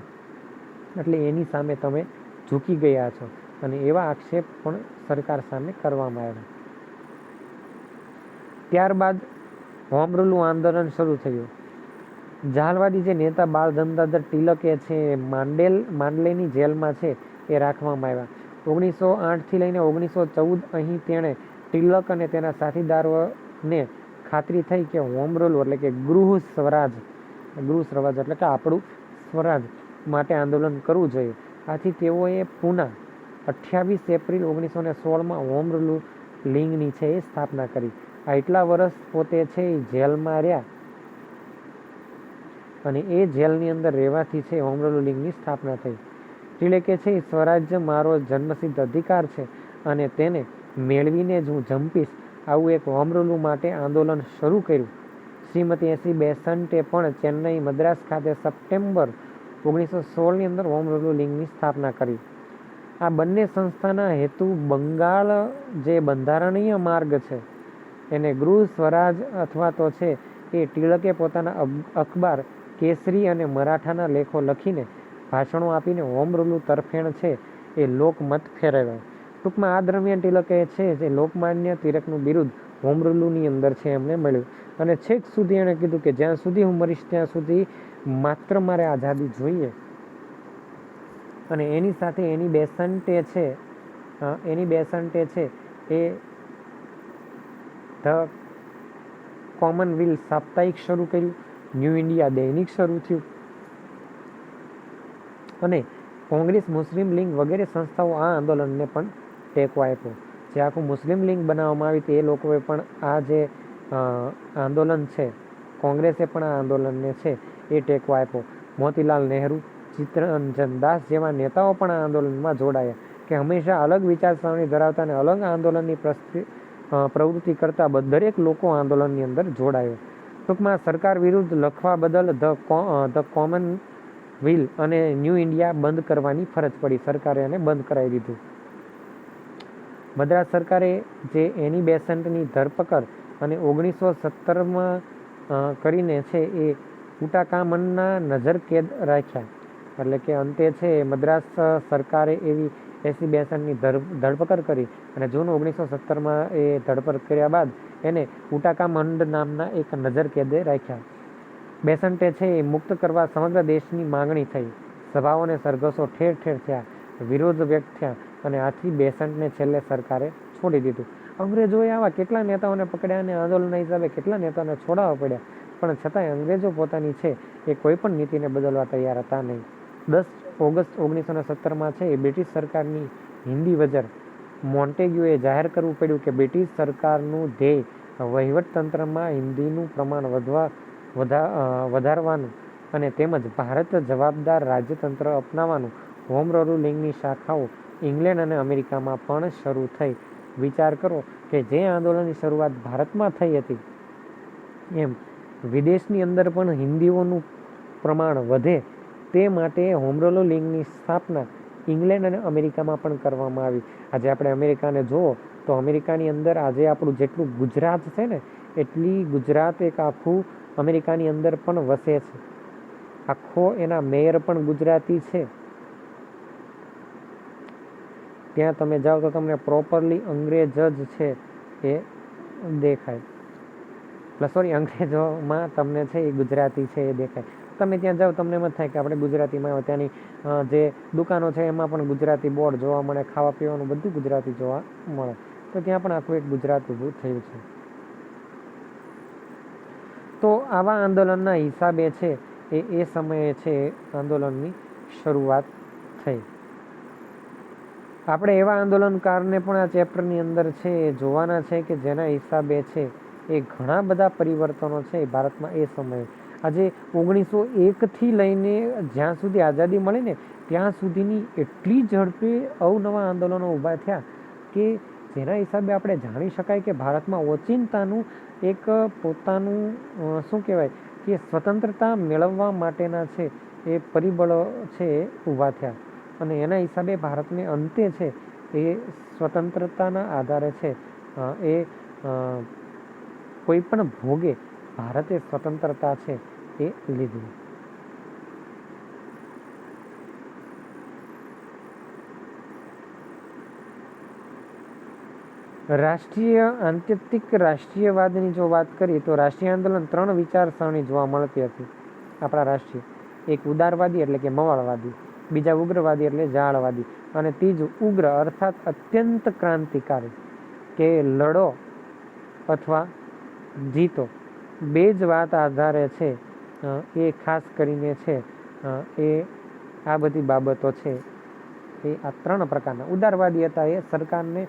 Speaker 1: એટલે એની સામે તમે ઝૂકી ગયા છો અને એવા આક્ષેપ પણ સરકાર સામે કરવામાં આવ્યા. ત્યારબાદ હોમ રૂલ આંદોલન શરૂ થયું. જાહલવાદી જે નેતા બાળ ગંગાધર તિલકે છે માંડલેની જેલમાં છે એ રાખવામાં આવ્યા. 1908થી લઈને 1914 અહીં તેણે તિલક અને તેના સાથીદારોને ખાતરી થઈ કે હોમ રૂલ એટલે કે ગૃહ સ્વરાજ એટલે કે આપણું સ્વરાજ માટે આંદોલન કરવું જોઈએ. આથી તેઓએ પુના 28 એપ્રિલ 1916માં હોમ રૂલ લીગની છે એ સ્થાપના કરી. આ એટલા વર્ષ પોતે છે એ જેલમાં રહ્યા અને એ જેલની અંદર રહેવાથી છે હોમ રૂલ લીગની સ્થાપના થઈ. ટિલકે છે એ સ્વરાજ્ય મારો જન્મસિદ્ધ અધિકાર છે અને તેને મેળવીને જ હું જંપીશ આવું એક હોમ રૂલ માટે આંદોલન શરૂ કર્યું. શ્રીમતી એસી બેસન્ટે પણ ચેન્નઈ મદ્રાસ ખાતે સપ્ટેમ્બર 1916ની અંદર હોમ રૂલ લીગની સ્થાપના કરી. આ બંને સંસ્થાના હેતુ બંગાળ જે બંધારણીય માર્ગ છે એને ગૃહ સ્વરાજ અથવા તો છે એ ટિળકે પોતાના અખબાર કેસરી અને મરાઠાના લેખો લખીને ભાષણો આપીને હોમ રૂલ તરફેણ છે એ લોકમત ફેરવ્યા. ટૂંકમાં આ દરમિયાન ટિળકે છે જે લોકમાન્ય તિલકનું બિરુદ હોમ રૂલની અંદર છે એમને મળ્યું અને છેક સુધી એણે કીધું કે જ્યાં સુધી હું મરીશ ત્યાં સુધી માત્ર મારે આઝાદી જોઈએ. અને એની સાથે એની બેસન્ટે છે એ ધ કોમનવેલ્થ સાપ્તાહિક શરૂ કર્યું. ન્યૂ ઇન્ડિયા દૈનિક શરૂ થયું અને કોંગ્રેસ મુસ્લિમ લીગ વગેરે સંસ્થાઓ આ આંદોલનને પણ ટેકો આપ્યો. જે આખું મુસ્લિમ લીગ બનાવવામાં આવી હતી એ લોકોએ પણ આ જે આંદોલન છે કોંગ્રેસે પણ આ આંદોલનને છે એ ટેકો આપ્યો. મોતીલાલ નહેરુ, ચિત્તરંજન દાસ જેવા નેતાઓ પણ આ આંદોલનમાં જોડાયા કે હંમેશા અલગ વિચારસરણી ધરાવતા અને અલગ આંદોલનની પ્રવૃત્તિ કરતા દરેક લોકો આંદોલનની અંદર જોડાયો. ટૂંકમાં સરકાર વિરુદ્ધ લખવા બદલ ધ કોમનવેલ્થ અને ન્યૂ ઇન્ડિયા બંધ કરવાની ફરજ પડી. સરકારે એને બંધ કરાવી દીધું. મદ્રાસ સરકારે જે એની બેસન્ટની ધરપકડ અને 1917માં કરીને છે એ ઉટાકામનના નજર કેદ રાખ્યા. એટલે કે અંતે છે મદ્રાસ સરકારે એવી એસી બેસન્ટની ધરપકડ કરી અને જૂન 1917માં એ ધરપકડ કર્યા બાદ એને ઉટાકામંડ નામના એક નજર કેદે રાખ્યા. બેસન્ટે છે એ મુક્ત કરવા સમગ્ર દેશની માંગણી થઈ. સભાઓ અને સરઘસો ઠેર ઠેર થયા, વિરોધ વ્યક્ત થયા અને આથી બેસન્ટને છેલ્લે સરકારે છોડી દીધું. અંગ્રેજોએ આવા કેટલા નેતાઓને પકડ્યા અને આંદોલનના હિસાબે કેટલા નેતાઓને છોડાવવા પડ્યા, પણ છતાંય અંગ્રેજો પોતાની છે એ કોઈ પણ નીતિને બદલવા તૈયાર હતા નહીં. 10 ઓગસ્ટ 1917માં છે એ બ્રિટિશ સરકારની હિન્દી વજર મોન્ટેગ્યુએ જાહેર કરવું પડ્યું કે બ્રિટિશ સરકારનું ધ્યેય વહીવટતંત્રમાં હિન્દીનું પ્રમાણ વધારવાનું અને તેમજ ભારત જવાબદાર રાજ્યતંત્ર અપનાવવાનું. હોમ રૂલ લીગની શાખાઓ ઇંગ્લેન્ડ અને અમેરિકામાં પણ શરૂ થઈ. વિચાર કરો કે જે આંદોલનની શરૂઆત ભારતમાં થઈ હતી એમ વિદેશની અંદર પણ હિન્દીઓનું પ્રમાણ વધે તે માટે હોમ રૂલ લીગની સ્થાપના ઇંગ્લેન્ડ અને અમેરિકામાં પણ કરવામાં આવી. આજે આપણે અમેરિકાને જુઓ તો અમેરિકાની અંદર આજે આપણું જેટલું ગુજરાત છે ને એટલી ગુજરાત એક આખું અમેરિકાની અંદર પણ વસે છે. આખો એના મેયર પણ ગુજરાતી છે. ત્યાં તમે જાઓ તો તમને પ્રોપરલી અંગ્રેજ જ છે એ દેખાય. સોરી, અંગ્રેજોમાં તમને છે એ ગુજરાતી છે એ દેખાય. તમે ત્યાં જાઓ તમને એમ જ થાય કે આપણે ગુજરાતીમાં આવ્યો. ત્યાંની જે દુકાનો છે એમાં પણ ગુજરાતી બોર્ડ જોવા મળે, ખાવા પીવાનું બધું ગુજરાતી જોવા મળે. તો ત્યાં પણ આખું એક ગુજરાત ઊભું થયું છે. તો આવા આંદોલનના હિસાબે છે એ સમયે છે આંદોલનની શરૂઆત થઈ. આપણે એવા આંદોલનકારને પણ આ ચેપ્ટરની અંદર છે એ જોવાના છે કે જેના હિસાબે છે એ ઘણા બધા પરિવર્તનો છે ભારતમાં એ સમયે. આજે 1901થી લઈને જ્યાં સુધી આઝાદી મળી ને ત્યાં સુધીની એટલી ઝડપે અવનવા આંદોલનો ઊભા થયા કે જેના હિસાબે આપણે જાણી શકાય કે ભારતમાં ઓચિંતાનું એક પોતાનું શું કહેવાય કે સ્વતંત્રતા મેળવવા માટેના છે એ પરિબળો છે એ ઊભા થયા અને એના હિસાબે ભારતને અંતે છે એ સ્વતંત્રતાના આધારે છે એ કોઈ પણ ભોગે ભારતે સ્વતંત્રતા છે એ લીધી. રાષ્ટ્રીય આત્યંતિક રાષ્ટ્રીયવાદની જો વાત કરીએ તો રાષ્ટ્રીય આંદોલન 3 વિચારસરણી જોવા મળતી હતી આપણા રાષ્ટ્રીય. એક ઉદારવાદી એટલે કે મવાળવાદી, બીજા ઉગ્રવાદી એટલે ઝાડવાદી અને ત્રીજું ઉગ્ર અર્થાત અત્યંત ક્રાંતિકારી કે લડો અથવા જીતો. બે જ વાત આધારે છે એ ખાસ કરીને છે એ આ બધી બાબતો છે એ આ 3 પ્રકારના. ઉદારવાદી હતા એ સરકારને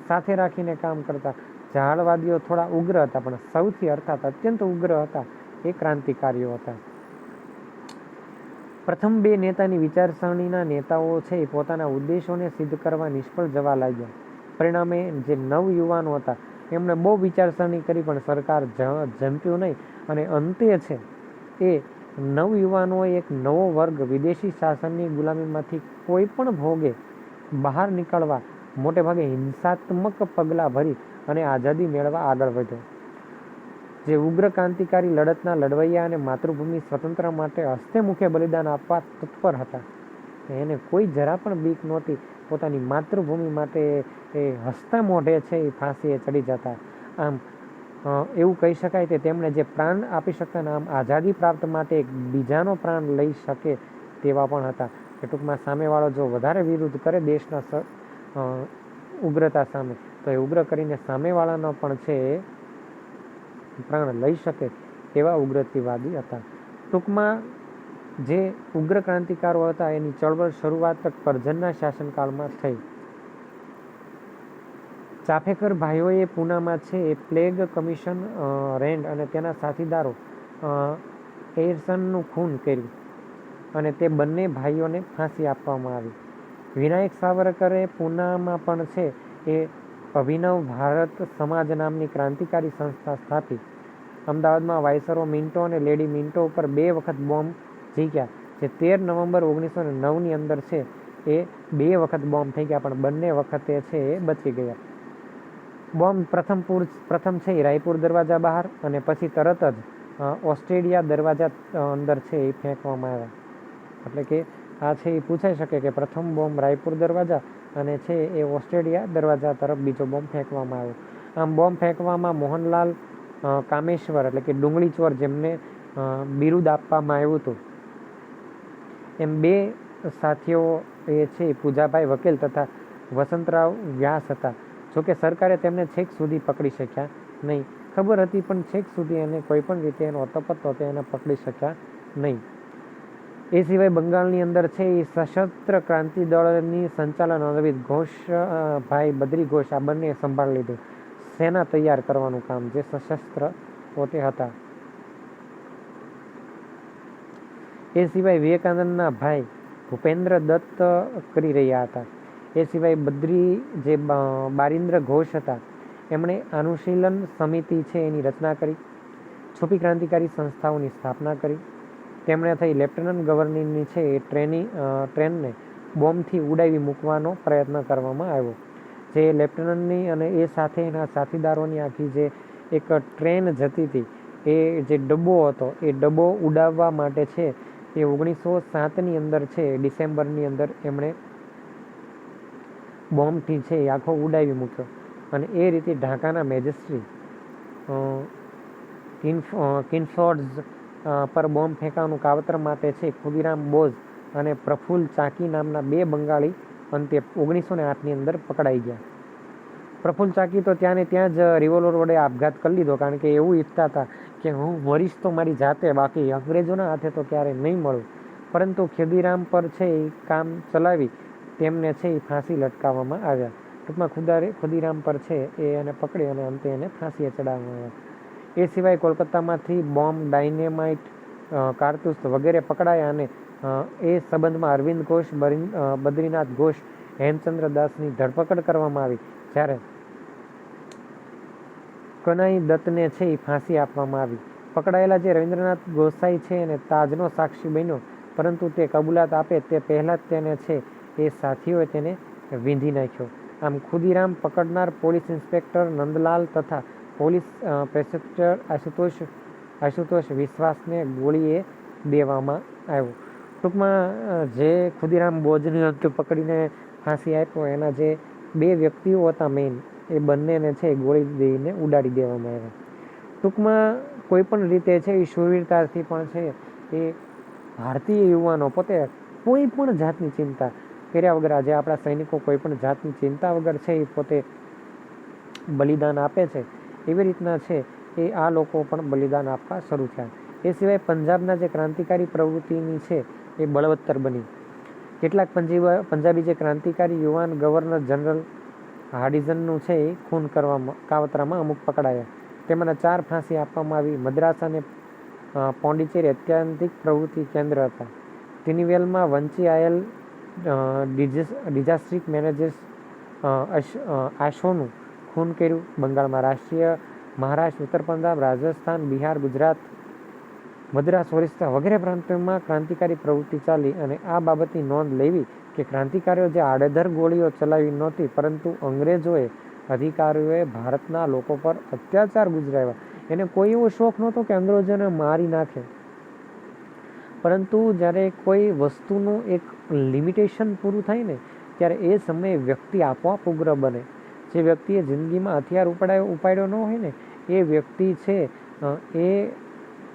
Speaker 1: સાથે રાખીને કામ કરતા. ઝાડવાદીઓ થોડા ઉગ્ર હતા, પણ સૌથી અર્થાત અત્યંત ઉગ્ર હતા એ ક્રાંતિકારીઓ હતા. પ્રથમ બે નેતાની વિચારસરણીના નેતાઓ છે એ પોતાના ઉદ્દેશોને સિદ્ધ કરવા નિષ્ફળ જવા લાગ્યા. પરિણામે જે નવયુવાનો હતા એમણે બહુ વિચારસરણી કરી, પણ સરકાર જંપ્યું નહીં, અને અંતે છે એ નવયુવાનોએ એક નવો વર્ગ વિદેશી શાસનની ગુલામીમાંથી કોઈ પણ ભોગે બહાર નીકળવા મોટે ભાગે હિંસાત્મક પગલાં ભરી અને આઝાદી મેળવવા આગળ વધ્યો. જે ઉગ્ર ક્રાંતિકારી લડતના લડવૈયા અને માતૃભૂમિ સ્વતંત્ર માટે હસ્તે મુખે બલિદાન આપવા તત્પર હતા. એને કોઈ જરા પણ બીક નહોતી. પોતાની માતૃભૂમિ માટે એ હસતા મોઢે છે એ ફાંસીએ ચડી જતા. આમ એવું કહી શકાય કે તેમણે જે પ્રાણ આપી શકતા ને આમ આઝાદી પ્રાપ્ત માટે એક બીજાનો પ્રાણ લઈ શકે તેવા પણ હતા. કે ટૂંકમાં સામેવાળો જો વધારે વિરુદ્ધ કરે દેશના ઉગ્રતા સામે, તો એ ઉગ્ર કરીને સામેવાળાનો પણ છે એ પ્રાણ લઈ શકે એવા ઉગ્રતાવાદી હતા. ટૂંકમાં જે ઉગ્ર ક્રાંતિકારો હતા એની ચળવળ શરૂઆત કરજણના શાસનકાળમાં થઈ. ચાફેકર ભાઈઓએ પૂનામાં છે એ પ્લેગ કમિશન રેન્ડ અને તેના સાથીદારો એરસનનું ખૂન કર્યું અને તે બંને ભાઈઓને ફાંસી આપવામાં આવી. વિનાયક સાવરકરે પૂનામાં પણ છે એ અભિનવ ભારત સમાજ નામની ક્રાંતિકારી સંસ્થા સ્થાપી. અમદાવાદમાં વાયસરો મિન્ટો અને લેડી મિન્ટો ઉપર 2 વખત બોમ્બ ઝીક્યા. જે 13 નવેમ્બર 1909ની અંદર છે એ 2 વખત બોમ્બ થઈ ગયા, પણ બંને વખતે છે એ બચી ગયા. બોમ્બ પ્રથમ છે એ રાયપુર દરવાજા બહાર અને પછી તરત જ ઓસ્ટ્રેલિયા દરવાજા અંદર છે એ ફેંકવામાં આવ્યા. એટલે કે આ છે એ પૂછાઈ શકે કે પ્રથમ બોમ્બ રાયપુર દરવાજા અને છે એ ઓસ્ટ્રેલિયા દરવાજા તરફ બીજો બોમ્બ ફેંકવામાં આવ્યો. આમ બોમ્બ ફેંકવામાં મોહનલાલ કામેશ્વર એટલે કે ડુંગળી ચોર, જેમને બિરુદ આપવામાં આવ્યું હતું, એમ 2 સાથીઓ એ છે પૂજાભાઈ વકીલ તથા વસંતરાવ વ્યાસ હતા. જોકે સરકારે તેમને છેક સુધી પકડી શક્યા નહીં. ખબર હતી પણ છેક સુધી એને કોઈ પણ રીતે એનો અતપત્તો હતો એને પકડી શક્યા નહીં. એ સિવાય બંગાળની અંદર છે એ સશસ્ત્ર ક્રાંતિ દળની સંચાલન અરવિંદ ઘોષ ભાઈ બદ્રી ઘોષ આ બંને સંભાળી લીધું. સેના તૈયાર કરવાનું કામ જે સશસ્ત્ર પોતે હતા. એ સિવાય વિવેકાનંદના ભાઈ ભૂપેન્દ્ર દત્ત કરી રહ્યા હતા. એ સિવાય જે બારિન્દ્ર ઘોષ હતા એમણે અનુશીલન સમિતિ છે એની રચના કરી. છુપી ક્રાંતિકારી સંસ્થાઓની સ્થાપના કરી. તેમણે થઈ લેફ્ટનન્ટ ગવર્નરની છે એ ટ્રેનને બોમ્બથી ઉડાવી મૂકવાનો પ્રયત્ન કરવામાં આવ્યો. જે લેફ્ટનન્ટની અને એ સાથે એના સાથીદારોની આખી જે એક ટ્રેન જતી હતી, એ જે ડબ્બો હતો એ ડબ્બો ઉડાવવા માટે છે એ 1907ની અંદર છે ડિસેમ્બરની અંદર એમણે બોમ્બથી છે એ આખો ઉડાવી મૂક્યો. અને એ રીતે ઢાકાના મેજિસ્ટ્રી કિનફોર્ડ્સ પર બોમ્બ ફેંકવાનું કાવતર માટે છે ખુદીરામ બોઝ અને પ્રફુલ્લ ચાકી નામના 2 બંગાળી અંતે 1908ની અંદર પકડાઈ ગયા. પ્રફુલ્લ ચાકી તો ત્યાં જ રિવોલ્વર વડે આપઘાત કરી લીધો, કારણ કે એવું ઈચ્છતા હતા કે હું મરીશ તો મારી જાતે, બાકી અંગ્રેજોના હાથે તો ક્યારેય નહીં મળું. પરંતુ ખુદીરામ પર છે એ કામ ચલાવી તેમને છે એ ફાંસી લટકાવવામાં આવ્યા. ટૂંકમાં ખુદીરામ પર છે એ એને પકડી અને અંતે એને ફાંસીએ ચડાવવામાં આવ્યા. એ સિવાય કોલકાતામાંથી બોમ્બ, ડાયનેમાઇટ, કારતૂસ વગેરે પકડાયા અને એ સંબંધમાં અરવિંદ ઘોષ, બદ્રીનાથ ઘોષ, હેમચંદ્ર દાસની ધરપકડ કરવામાં આવી. જ્યારે કનાઈ દત્તને છે એ ફાંસી આપવામાં આવી. પકડાયેલા જે રવિન્દ્રનાથ ગોસાઈ છે એને તાજનો સાક્ષી બન્યો, પરંતુ તે કબૂલાત આપે તે પહેલાં જ તેને છે એ સાથીઓએ તેને વીંધી નાખ્યો. આમ ખુદીરામ પકડનાર પોલીસ ઇન્સ્પેક્ટર નંદલાલ તથા પોલીસ પ્રિન્સ્પેક્ટર આશુતોષ વિશ્વાસને ગોળીએ દેવામાં આવ્યો. ટૂંકમાં જે ખુદીરામ બોઝને પકડીને ફાંસી આપ્યો એના જે 2 વ્યક્તિઓ હતા મેઇન, એ બંનેને છે ગોળી દઈને ઉડાડી દેવામાં આવ્યા. ટૂંકમાં કોઈ પણ રીતે છે એ શૂરવીરતાથી પણ છે એ ભારતીય યુવાનો પોતે કોઈ પણ જાતની ચિંતા કર્યા વગર, આજે આપણા સૈનિકો કોઈ પણ જાતની ચિંતા વગર છે એ પોતે બલિદાન આપે છે, એવી રીતના છે એ આ લોકો પણ બલિદાન આપવા શરૂ થયા. એ સિવાય પંજાબના જે ક્રાંતિકારી પ્રવૃત્તિની છે એ બળવત્તર બની. કેટલાક પંજાબી જે ક્રાંતિકારી યુવાન ગવર્નર જનરલ હાર્ડિઝનનું છે એ ખૂન કરવામાં કાવતરામાં અમુક પકડાયા. તેમાંના 4 ફાંસી આપવામાં આવી. મદ્રાસ અને પોંડિચેરી અત્યંતિક પ્રવૃત્તિ કેન્દ્ર હતા. તિરુનેલવેલીમાં વંચી આયેલ ડિઝાસ્ટ્રિક મેનેજર્સ આશોનું ખૂન કર્યું. બંગાળમાં રાષ્ટ્રીય મહારાષ્ટ્ર, ઉત્તર પંજાબ, રાજસ્થાન, બિહાર, ગુજરાત, મદ્રાસ, ઓરિસ્સા વગેરે પ્રાંતોમાં ક્રાંતિકારી પ્રવૃત્તિ ચાલી અને આ બાબતની નોંધ લેવી કે ક્રાંતિકારીઓ જે આડેધડ ગોળીઓ ચલાવી નહોતી, પરંતુ અંગ્રેજોએ અધિકારીઓએ ભારતના લોકો પર અત્યાચાર ગુજાર્યા. એને કોઈ એવો શોખ નહોતો કે અંગ્રેજોને મારી નાખે, પરંતુ જ્યારે કોઈ વસ્તુનું એક લિમિટેશન પૂરું થાય ને ત્યારે એ સમયે વ્યક્તિ આપોઆપ ઉગ્ર બને. જે વ્યક્તિએ જિંદગીમાં હથિયાર ઉપાડ્યો ન હોય ને એ વ્યક્તિ છે એ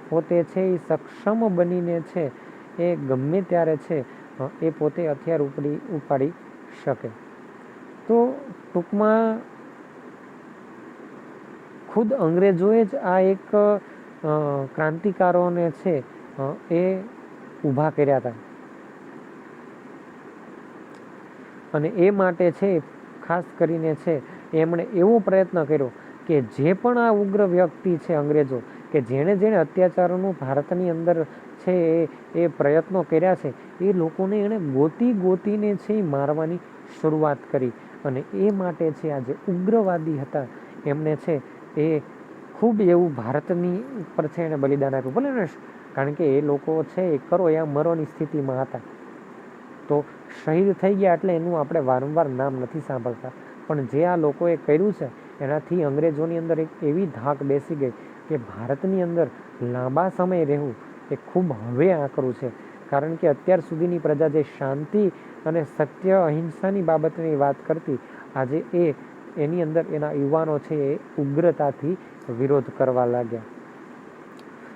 Speaker 1: પોતે છે એ સક્ષમ બનીને છે એ ગમે ત્યારે છે એ પોતે હથિયાર ઉપાડી શકે. તો ટૂંકમાં ખુદ અંગ્રેજોએ જ આ એક ક્રાંતિકારોને છે એ ઊભા કર્યા હતા. અને એ માટે છે ખાસ કરીને છે એમણે એવો પ્રયત્ન કર્યો કે જે પણ આ ઉગ્ર વ્યક્તિ છે અંગ્રેજો કે જેણે અત્યાચારોનું ભારતની અંદર છે એ પ્રયત્નો કર્યા છે એ લોકોને એણે ગોતીને છે એ મારવાની શરૂઆત કરી. અને એ માટે છે આ જે ઉગ્રવાદી હતા એમણે છે એ ખૂબ એવું ભારતની ઉપર છે એને બલિદાન આપ્યું. ભલે ને કારણ કે એ લોકો છે એ કરો યા મરોની સ્થિતિમાં હતા. તો શહીદ થઈ ગયા એટલે એનું આપણે વારંવાર નામ નથી સાંભળતા, પણ જે આ લોકોએ કર્યું છે એનાથી અંગ્રેજોની અંદર એક એવી ધાક બેસી ગઈ કે ભારતની અંદર લાંબા સમય રહેવું એ ખૂબ હવે આકરું છે. કારણ કે અત્યાર સુધીની પ્રજા જે શાંતિ અને સત્ય અહિંસાની બાબતની વાત કરતી, આજે એની અંદર એના યુવાનો છે એ ઉગ્રતાથી વિરોધ કરવા લાગ્યા.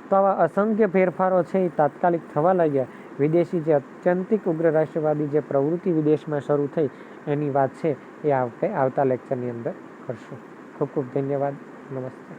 Speaker 1: તો આવા અસંખ્ય ફેરફારો છે એ તાત્કાલિક થવા લાગ્યા. વિદેશી જે અત્યંતિક ઉગ્ર રાષ્ટ્રવાદી જે પ્રવૃત્તિ વિદેશમાં શરૂ થઈ એની વાત છે એ આપણે આવતા લેક્ચરની અંદર કરશું. ખૂબ ખૂબ ધન્યવાદ. નમસ્તે.